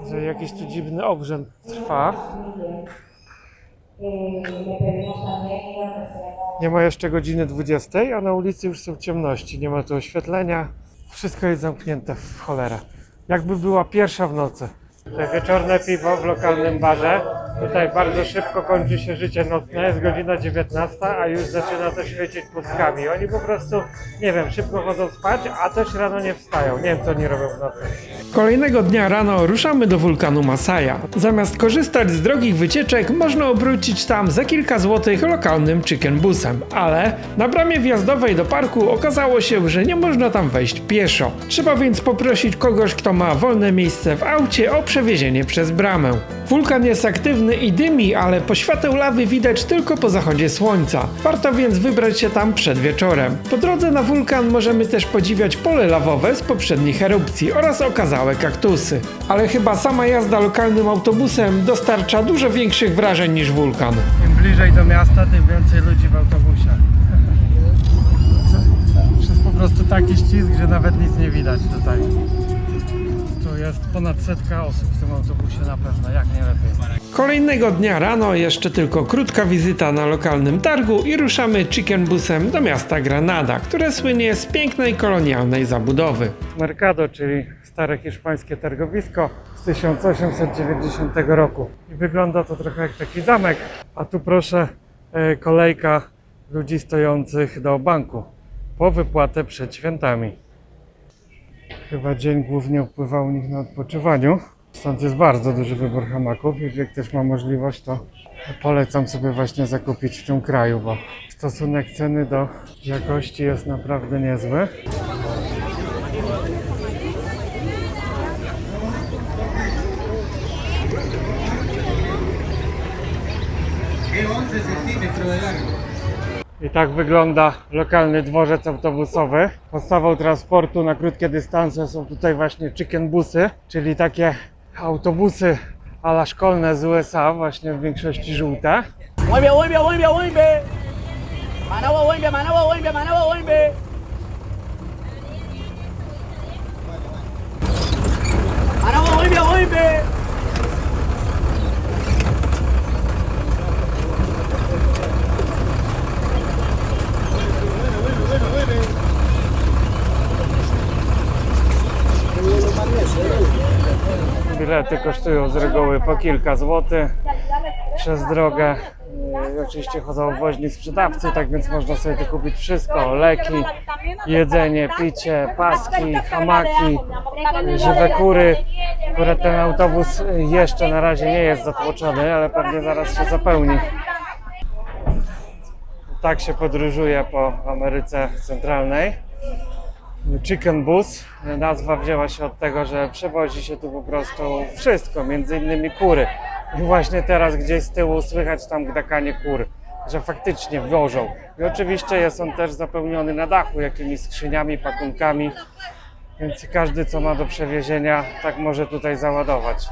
Że jakiś tu dziwny obrzęd trwa. Nie ma jeszcze godziny 20, a na ulicy już są ciemności. Nie ma tu oświetlenia. Wszystko jest zamknięte w cholerę. Jakby była pierwsza w nocy. Te wieczorne piwo w lokalnym barze. Tutaj bardzo szybko kończy się życie nocne, jest godzina 19, a już zaczyna to świecić pustkami. Oni po prostu, nie wiem, szybko chodzą spać, a też rano nie wstają. Nie wiem, co oni robią w nocy. Kolejnego dnia rano ruszamy do wulkanu Masaya. Zamiast korzystać z drogich wycieczek, można obrócić tam za kilka złotych lokalnym chicken busem. Ale na bramie wjazdowej do parku okazało się, że nie można tam wejść pieszo. Trzeba więc poprosić kogoś, kto ma wolne miejsce w aucie, o przewiezienie przez bramę. Wulkan jest aktywny i dymi, ale poświatę lawy widać tylko po zachodzie słońca. Warto więc wybrać się tam przed wieczorem. Po drodze na wulkan możemy też podziwiać pole lawowe z poprzednich erupcji oraz okazałe kaktusy. Ale chyba sama jazda lokalnym autobusem dostarcza dużo większych wrażeń niż wulkan. Im bliżej do miasta, tym więcej ludzi w autobusie. Jest po prostu taki ścisk, że nawet nic nie widać tutaj. Tu jest ponad 100 osób w tym autobusie na pewno, jak nie lepiej. Kolejnego dnia rano jeszcze tylko krótka wizyta na lokalnym targu i ruszamy chicken busem do miasta Granada, które słynie z pięknej kolonialnej zabudowy. Mercado, czyli stare hiszpańskie targowisko z 1890 roku. I wygląda to trochę jak taki zamek, a tu proszę kolejka ludzi stojących do banku po wypłatę przed świętami. Chyba dzień głównie upływał u nich na odpoczywaniu. Stąd jest bardzo duży wybór hamaków. Jeżeli ktoś ma możliwość, to polecam sobie właśnie zakupić w tym kraju, bo stosunek ceny do jakości jest naprawdę niezły. I tak wygląda lokalny dworzec autobusowy. Podstawą transportu na krótkie dystanse są tutaj właśnie chicken busy, czyli takie autobusy a la szkolne z USA, właśnie w większości żółte. Bilety kosztują z reguły po kilka złotych przez drogę. I oczywiście chodzą woźni sprzedawcy, tak więc można sobie tu kupić wszystko. Leki, jedzenie, picie, paski, hamaki, żywe kury. Akurat ten autobus jeszcze na razie nie jest zatłoczony, ale pewnie zaraz się zapełni. Tak się podróżuje po Ameryce Centralnej. Chicken Bus. Nazwa wzięła się od tego, że przewozi się tu po prostu wszystko, między innymi kury. I właśnie teraz gdzieś z tyłu słychać tam gdakanie kur, że faktycznie wożą. I oczywiście jest on też zapełniony na dachu jakimiś skrzyniami, pakunkami, więc każdy, co ma do przewiezienia, tak może tutaj załadować.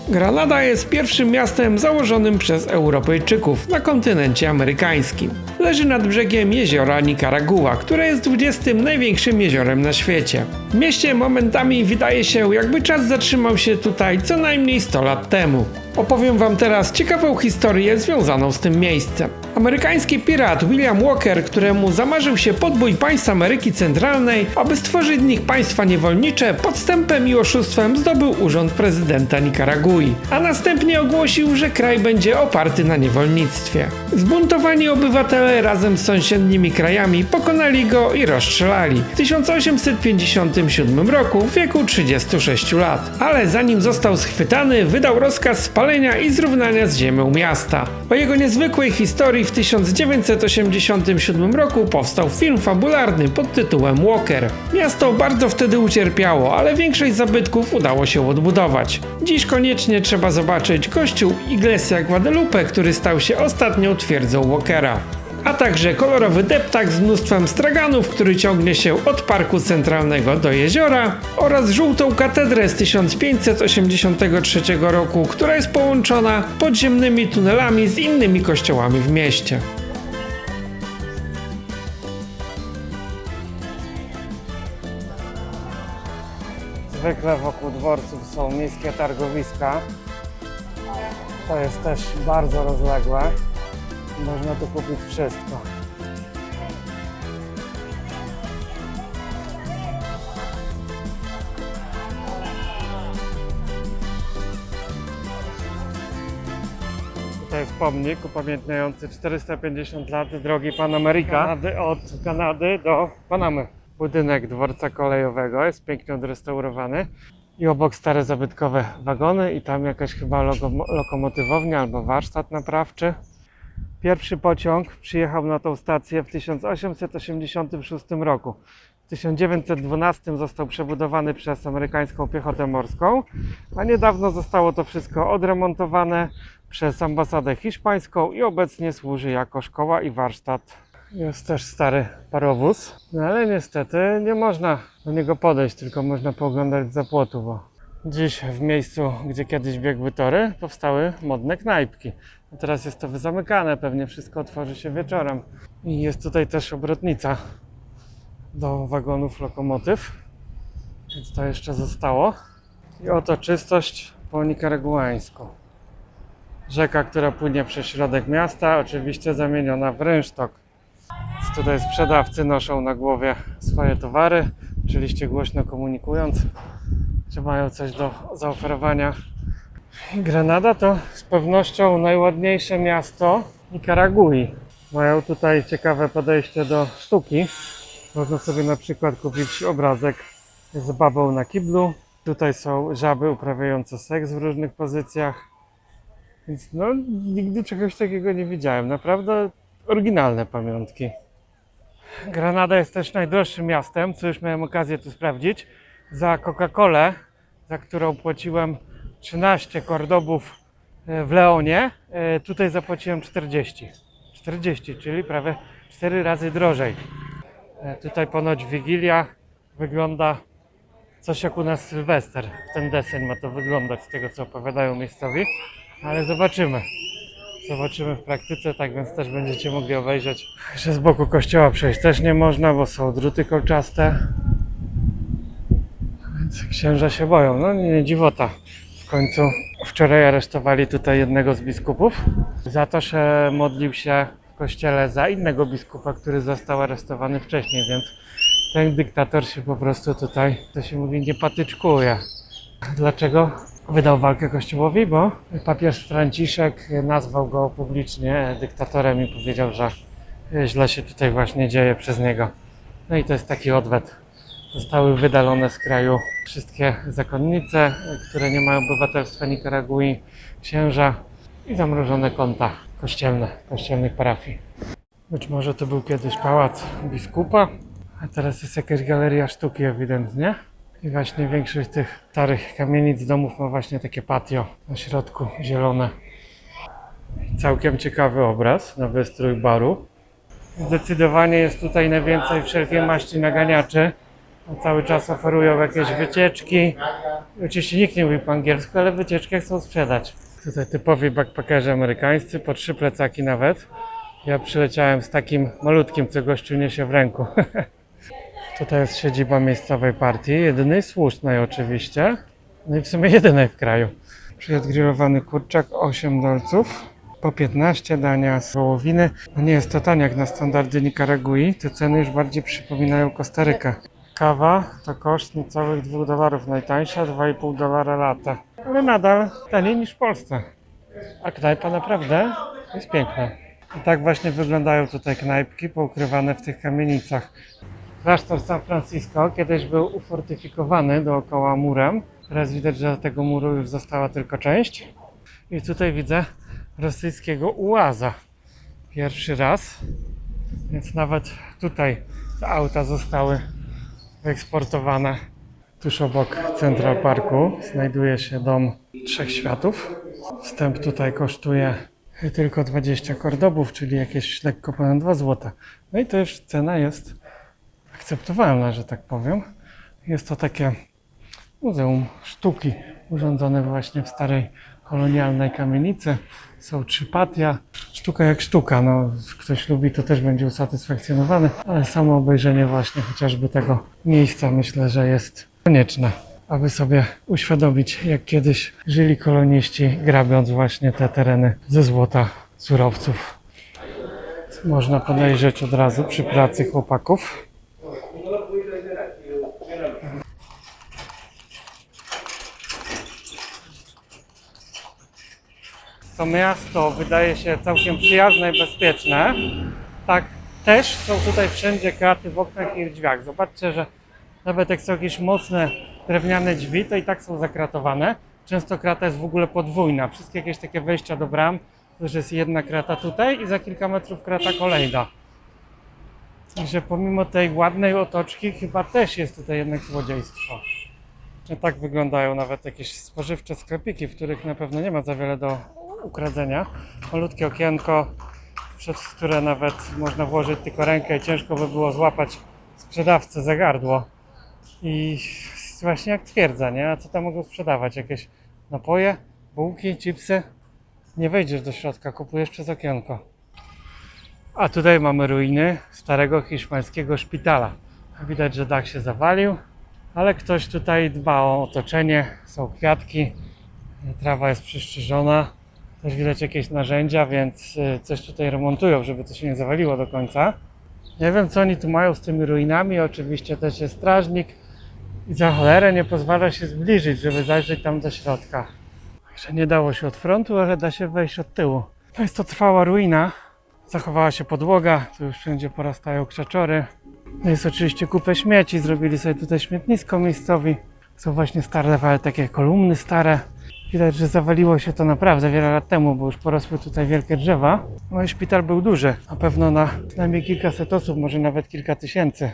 Granada jest pierwszym miastem założonym przez Europejczyków na kontynencie amerykańskim. leży nad brzegiem jeziora Nikaragua, które jest 20. największym jeziorem na świecie. W mieście momentami wydaje się, jakby czas zatrzymał się tutaj co najmniej 100 lat temu. Opowiem wam teraz ciekawą historię związaną z tym miejscem. Amerykański pirat William Walker, któremu zamarzył się podbój państw Ameryki Centralnej, aby stworzyć z nich państwa niewolnicze, podstępem i oszustwem zdobył urząd prezydenta Nikaragui, a następnie ogłosił, że kraj będzie oparty na niewolnictwie. Zbuntowani obywatele razem z sąsiednimi krajami pokonali go i rozstrzelali w 1857 roku w wieku 36 lat. Ale zanim został schwytany, wydał rozkaz spalenia i zrównania z ziemią miasta. O jego niezwykłej historii w 1987 roku powstał film fabularny pod tytułem Walker. Miasto bardzo wtedy ucierpiało, ale większość zabytków udało się odbudować. Dziś koniecznie trzeba zobaczyć kościół Iglesia Guadalupe, który stał się ostatnią twierdzą Walkera. A także kolorowy deptak z mnóstwem straganów, który ciągnie się od parku centralnego do jeziora, oraz żółtą katedrę z 1583 roku, która jest połączona podziemnymi tunelami z innymi kościołami w mieście. Zwykle wokół dworców są miejskie targowiska. To jest też bardzo rozległe. Można tu kupić wszystko. Tutaj jest pomnik upamiętniający 450 lat drogi Panamerika od Kanady do Panamy. Budynek dworca kolejowego jest pięknie odrestaurowany i obok stare zabytkowe wagony i tam jakaś chyba lokomotywownia albo warsztat naprawczy. Pierwszy pociąg przyjechał na tą stację w 1886 roku. W 1912 został przebudowany przez amerykańską piechotę morską, a niedawno zostało to wszystko odremontowane przez ambasadę hiszpańską i obecnie służy jako szkoła i warsztat. Jest też stary parowóz, no ale niestety nie można do niego podejść, tylko można pooglądać z płotu, bo dziś w miejscu, gdzie kiedyś biegły tory, powstały modne knajpki. A teraz jest to wyzamykane, pewnie wszystko otworzy się wieczorem. I jest tutaj też obrotnica do wagonów lokomotyw, więc to jeszcze zostało. I oto czystość po nikaraguańsku. Rzeka, która płynie przez środek miasta, oczywiście zamieniona w rynsztok. Więc tutaj sprzedawcy noszą na głowie swoje towary, oczywiście głośno komunikując, że mają coś do zaoferowania. Grenada to z pewnością najładniejsze miasto Nikaragui. Mają tutaj ciekawe podejście do sztuki. Można sobie na przykład kupić obrazek z babą na kiblu. Tutaj są żaby uprawiające seks w różnych pozycjach. Więc no, nigdy czegoś takiego nie widziałem. Naprawdę oryginalne pamiątki. Granada jest też najdroższym miastem, co już miałem okazję tu sprawdzić. Za Coca-Colę, za którą płaciłem 13 kordobów w Leonie, tutaj zapłaciłem 40, czyli prawie 4 razy drożej. Tutaj ponoć Wigilia wygląda coś jak u nas Sylwester. W ten deseń ma to wyglądać, z tego co opowiadają miejscowi, ale zobaczymy. Zobaczymy w praktyce, tak więc też będziecie mogli obejrzeć, że z boku kościoła przejść też nie można, bo są druty kolczaste. Więc księża się boją, no nie dziwota. W końcu wczoraj aresztowali tutaj jednego z biskupów za to, że modlił się w kościele za innego biskupa, który został aresztowany wcześniej, więc ten dyktator się po prostu tutaj, to się mówi, nie patyczkuje. Dlaczego wydał walkę kościołowi? Bo papież Franciszek nazwał go publicznie dyktatorem i powiedział, że źle się tutaj właśnie dzieje przez niego. No i to jest taki odwet. Zostały wydalone z kraju wszystkie zakonnice, które nie mają obywatelstwa Nikaragui, księża i zamrożone konta kościelne, kościelnych parafii. Być może to był kiedyś pałac biskupa, a teraz jest jakaś galeria sztuki ewidentnie. I właśnie większość tych starych kamienic domów ma właśnie takie patio na środku zielone. Całkiem ciekawy obraz na wystrój baru. Zdecydowanie jest tutaj najwięcej wszelkiej maści naganiaczy. Cały czas oferują jakieś wycieczki. Oczywiście nikt nie mówi po angielsku, ale wycieczki chcą sprzedać. Tutaj typowi backpackerzy amerykańscy, po 3 plecaki nawet. Ja przyleciałem z takim malutkim, co gościu niesie w ręku. Tutaj jest siedziba miejscowej partii, jedynej słusznej oczywiście. No i w sumie jedynej w kraju. Przyjadł grillowany kurczak, 8 dolców. Po 15 dania z wołowiny. No nie jest to tanie jak na standardy Nikaragui. Te ceny już bardziej przypominają Kostarykę. Kawa to koszt niecałych $2, najtańsza $2,5 lata. Ale nadal taniej niż w Polsce. A knajpa naprawdę jest piękna. I tak właśnie wyglądają tutaj knajpki poukrywane w tych kamienicach. Klasztor San Francisco kiedyś był ufortyfikowany dookoła murem. Teraz widać, że tego muru już została tylko część. I tutaj widzę rosyjskiego ułaza. Pierwszy raz. Więc nawet tutaj te auta zostały wyeksportowane. Tuż obok Central Parku znajduje się Dom Trzech Światów. Wstęp tutaj kosztuje tylko 20 kordobów, czyli jakieś lekko ponad 2 zł. No i to już cena jest akceptowalna, że tak powiem. Jest to takie muzeum sztuki urządzone właśnie w starej kolonialnej kamienicy. Są 3 patia. Sztuka jak sztuka. No, ktoś lubi, to też będzie usatysfakcjonowany, ale samo obejrzenie właśnie chociażby tego miejsca myślę, że jest konieczne, aby sobie uświadomić, jak kiedyś żyli koloniści, grabiąc właśnie te tereny ze złota surowców. Można podejrzeć od razu przy pracy chłopaków. To miasto wydaje się całkiem przyjazne i bezpieczne. Tak też są tutaj wszędzie kraty w oknach i w drzwiach. Zobaczcie, że nawet jak są jakieś mocne drewniane drzwi, to i tak są zakratowane. Często krata jest w ogóle podwójna. Wszystkie jakieś takie wejścia do bram, to już jest jedna krata tutaj i za kilka metrów krata kolejna. Także pomimo tej ładnej otoczki chyba też jest tutaj jednak złodziejstwo. Tak wyglądają nawet jakieś spożywcze sklepiki, w których na pewno nie ma za wiele do ukradzenia. Malutkie okienko, przez które nawet można włożyć tylko rękę i ciężko by było złapać sprzedawcę za gardło. I właśnie jak twierdza, nie? A co tam mogą sprzedawać? Jakieś napoje, bułki, chipsy? Nie wejdziesz do środka, kupujesz przez okienko. A tutaj mamy ruiny starego hiszpańskiego szpitala. Widać, że dach się zawalił, ale ktoś tutaj dba o otoczenie, są kwiatki, trawa jest przystrzyżona. Też widać jakieś narzędzia, więc coś tutaj remontują, żeby to się nie zawaliło do końca. Nie wiem, co oni tu mają z tymi ruinami. Oczywiście też jest strażnik i za cholerę nie pozwala się zbliżyć, żeby zajrzeć tam do środka. Także nie dało się od frontu, ale da się wejść od tyłu. To jest to trwała ruina. Zachowała się podłoga, tu już wszędzie porastają krzaczory. No jest oczywiście kupę śmieci, zrobili sobie tutaj śmietnisko miejscowi. Są właśnie stare, ale takie kolumny stare. Widać, że zawaliło się to naprawdę wiele lat temu, bo już porosły tutaj wielkie drzewa. No i szpital był duży, na pewno na przynajmniej kilkaset osób, może nawet kilka tysięcy.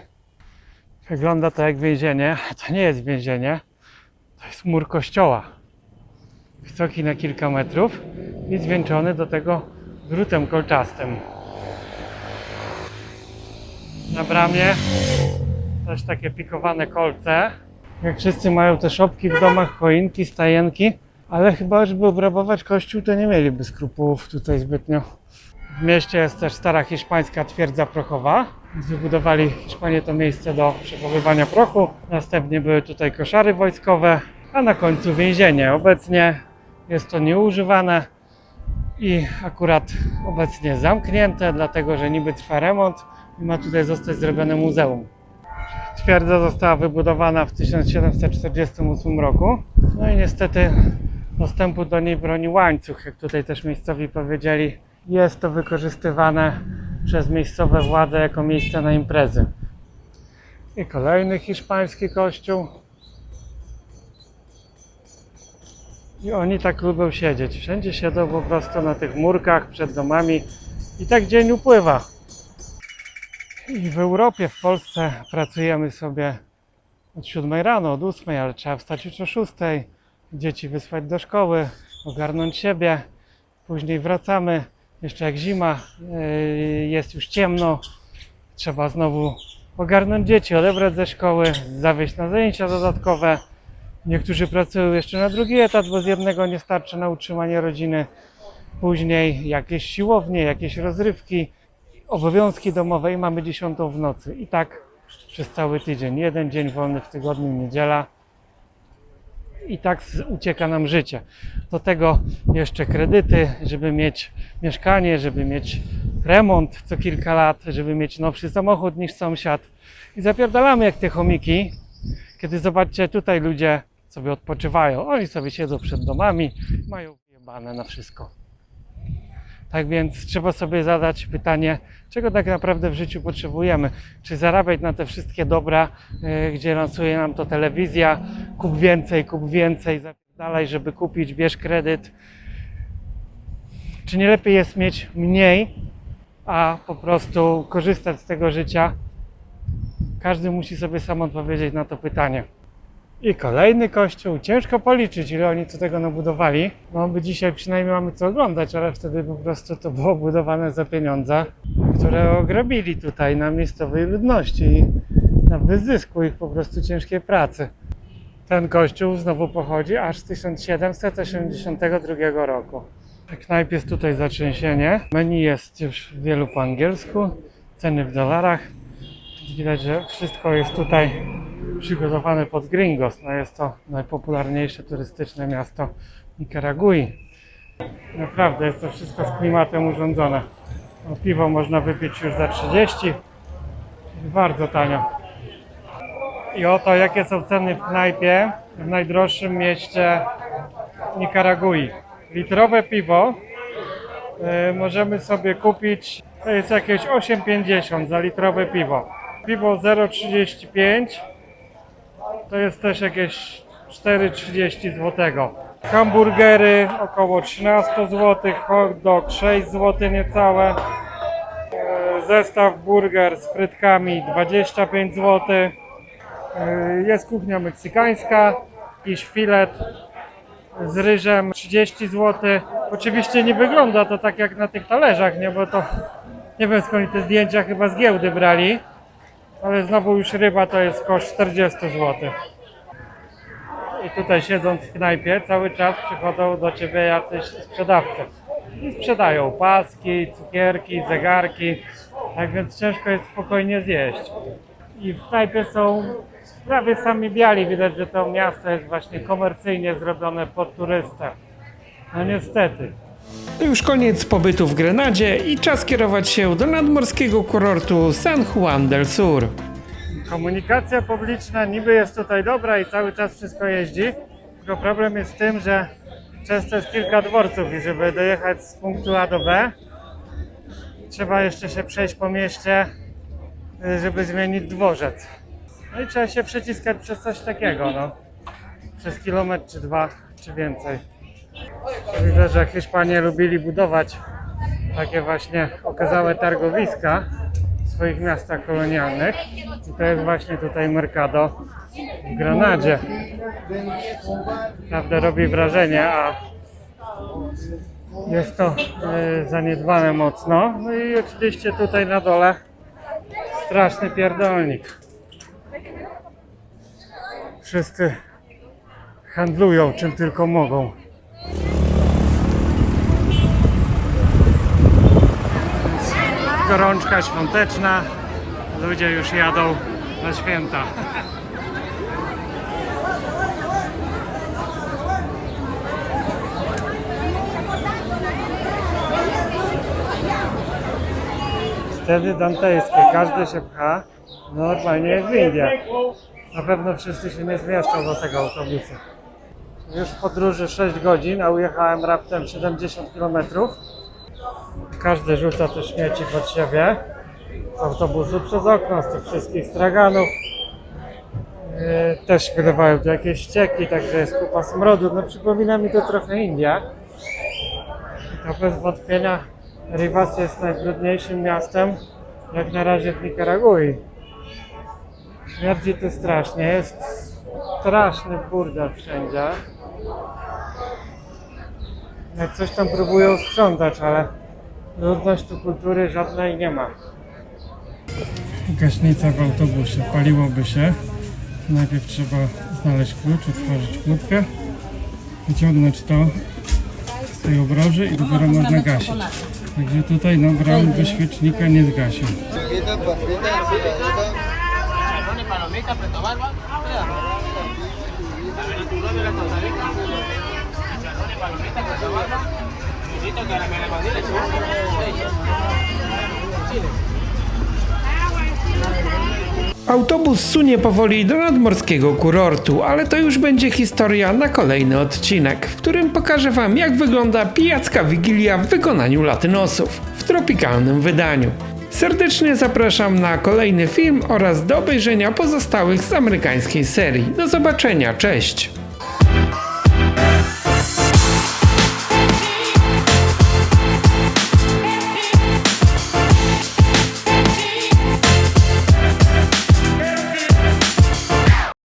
Wygląda to jak więzienie, to nie jest więzienie, to jest mur kościoła. Wysoki na kilka metrów i zwieńczony do tego drutem kolczastym. Na bramie też takie pikowane kolce. Jak wszyscy mają te szopki w domach, choinki, stajenki, ale chyba, żeby obrabować kościół, to nie mieliby skrupułów tutaj zbytnio. W mieście jest też stara hiszpańska twierdza prochowa. Wybudowali Hiszpanie to miejsce do przechowywania prochu. Następnie były tutaj koszary wojskowe, a na końcu więzienie. Obecnie jest to nieużywane i akurat obecnie zamknięte, dlatego że niby trwa remont i ma tutaj zostać zrobione muzeum. Twierdza została wybudowana w 1748 roku. No i niestety dostępu do niej broni łańcuch, jak tutaj też miejscowi powiedzieli. Jest to wykorzystywane przez miejscowe władze jako miejsce na imprezy. I kolejny hiszpański kościół. I oni tak lubią siedzieć. Wszędzie siedzą po prostu na tych murkach przed domami i tak dzień upływa. I w Europie, w Polsce pracujemy sobie od 7 rano, od 8, ale trzeba wstać już o 6, dzieci wysłać do szkoły, ogarnąć siebie, później wracamy, jeszcze jak zima, jest już ciemno, trzeba znowu ogarnąć dzieci, odebrać ze szkoły, zawieźć na zajęcia dodatkowe. Niektórzy pracują jeszcze na drugi etat, bo z jednego nie starczy na utrzymanie rodziny. później jakieś siłownie, jakieś rozrywki, obowiązki domowe i mamy 10 w nocy. I tak przez cały tydzień. Jeden dzień wolny w tygodniu, niedziela. I tak ucieka nam życie. Do tego jeszcze kredyty, żeby mieć mieszkanie, żeby mieć remont co kilka lat, żeby mieć nowszy samochód niż sąsiad. I zapierdalamy jak te chomiki, kiedy zobaczcie, tutaj ludzie sobie odpoczywają. Oni sobie siedzą przed domami, mają jebane na wszystko. Tak więc trzeba sobie zadać pytanie, czego tak naprawdę w życiu potrzebujemy. Czy zarabiać na te wszystkie dobra, gdzie lansuje nam to telewizja, kup więcej, zapierdalaj, żeby kupić, bierz kredyt. Czy nie lepiej jest mieć mniej, a po prostu korzystać z tego życia? Każdy musi sobie sam odpowiedzieć na to pytanie. I kolejny kościół. Ciężko policzyć, ile oni tu tego nabudowali. No by dzisiaj przynajmniej mamy co oglądać, ale wtedy po prostu to było budowane za pieniądze, które ograbili tutaj na miejscowej ludności i na wyzysku ich po prostu ciężkiej pracy. Ten kościół znowu pochodzi aż z 1782 roku. Jak najpierw jest tutaj zatrzęsienie. Menu jest już wielu po angielsku, ceny w dolarach. Widać, że wszystko jest tutaj przygotowane pod Gringos. No jest to najpopularniejsze turystyczne miasto Nikaragui. Naprawdę jest to wszystko z klimatem urządzone. No, piwo można wypić już za 30. Bardzo tanio. I oto jakie są ceny w knajpie w najdroższym mieście Nikaragui. Litrowe piwo możemy sobie kupić, to jest jakieś 8,50 za litrowe piwo. Piwo 0,35 to jest też jakieś 4,30 zł. Hamburgery około 13 zł, hot dog 6 zł niecałe. Zestaw burger z frytkami 25 zł. Jest kuchnia meksykańska, jakiś filet z ryżem 30 zł. Oczywiście nie wygląda to tak jak na tych talerzach, nie? Bo to nie wiem skąd te zdjęcia chyba z giełdy brali. Ale znowu już ryba to jest koszt 40 zł. I tutaj siedząc w knajpie cały czas przychodzą do ciebie jacyś sprzedawcy. I sprzedają paski, cukierki, zegarki. Tak więc ciężko jest spokojnie zjeść. I w knajpie są prawie sami biali. Widać, że to miasto jest właśnie komercyjnie zrobione pod turystę. No niestety. To już koniec pobytu w Grenadzie i czas kierować się do nadmorskiego kurortu San Juan del Sur. Komunikacja publiczna niby jest tutaj dobra i cały czas wszystko jeździ, tylko problem jest w tym, że często jest kilka dworców i żeby dojechać z punktu A do B, trzeba jeszcze się przejść po mieście, żeby zmienić dworzec. No i trzeba się przeciskać przez coś takiego, no. Przez kilometr czy dwa, czy więcej. Widzę, że Hiszpanie lubili budować takie właśnie okazałe targowiska w swoich miastach kolonialnych. I to jest właśnie tutaj Mercado w Grenadzie. Naprawdę robi wrażenie, a jest to zaniedbane mocno. No i oczywiście tutaj na dole straszny pierdolnik. Wszyscy handlują czym tylko mogą. Gorączka świąteczna, ludzie już jadą na święta. Wtedy dantejskie, każdy się pcha, no normalnie jak w Indiach. Na pewno wszyscy się nie zmieszczą do tego autobusu. Już w podróży 6 godzin, a ujechałem raptem 70 km. Każdy rzuca te śmieci pod siebie z autobusu przez okno, z tych wszystkich straganów. Też wylewają tu jakieś ścieki, także jest kupa smrodu. No przypomina mi to trochę India. I to bez wątpienia Rivas jest najbrudniejszym miastem, jak na razie w Nikaragui. Śmierdzi tu strasznie, jest straszny burdel wszędzie. Jak coś tam próbują sprzątać, ale ludność tu kultury żadnej nie ma. Gaśnica w autobusie, paliłoby się. Najpierw trzeba znaleźć klucz, otworzyć kłódkę, wyciągnąć to tej obroży i dopiero można gasić. Także tutaj no bram do świecznika nie zgasił. Autobus sunie powoli do nadmorskiego kurortu, ale to już będzie historia na kolejny odcinek, w którym pokażę wam, jak wygląda pijacka wigilia w wykonaniu latynosów w tropikalnym wydaniu. Serdecznie zapraszam na kolejny film oraz do obejrzenia pozostałych z amerykańskiej serii. Do zobaczenia, cześć!